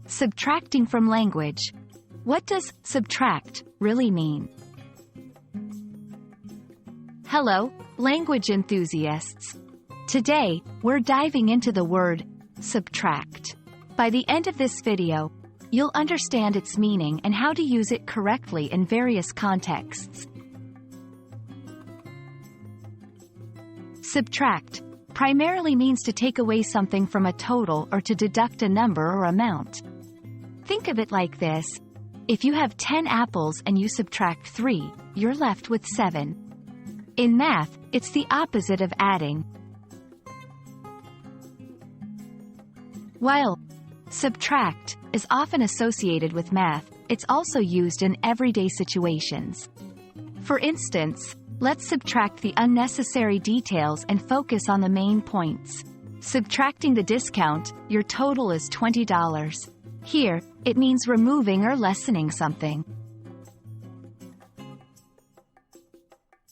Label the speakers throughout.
Speaker 1: Subtracting from language. What does subtract really mean? Hello, language enthusiasts. Today, we're diving into the word subtract. By the end of this video, you'll understand its meaning and how to use it correctly in various contexts. Subtract primarily means to take away something from a total or to deduct a number or amount. Think of it like this. If you have 10 apples and you subtract 3, you're left with 7. In math, it's the opposite of adding. While subtract is often associated with math, it's also used in everyday situations. For instance, let's subtract the unnecessary details and focus on the main points. Subtracting the discount, your total is $20. Here, it means removing or lessening something.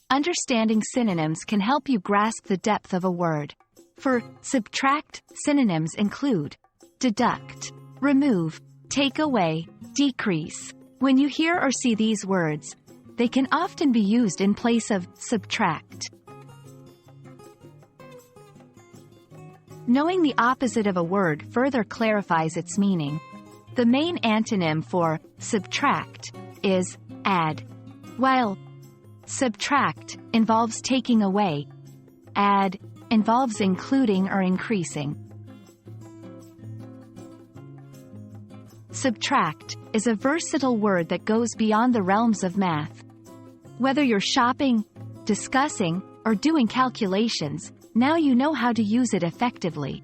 Speaker 1: Understanding synonyms can help you grasp the depth of a word. For subtract, synonyms include deduct, remove, take away, decrease. When you hear or see these words, they can often be used in place of subtract. Knowing the opposite of a word further clarifies its meaning. The main antonym for subtract is add. While subtract involves taking away, add involves including or increasing. Subtract is a versatile word that goes beyond the realms of math. Whether you're shopping, discussing, or doing calculations, now you know how to use it effectively.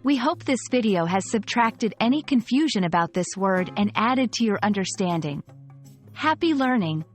Speaker 1: We hope this video has subtracted any confusion about this word and added to your understanding. Happy learning!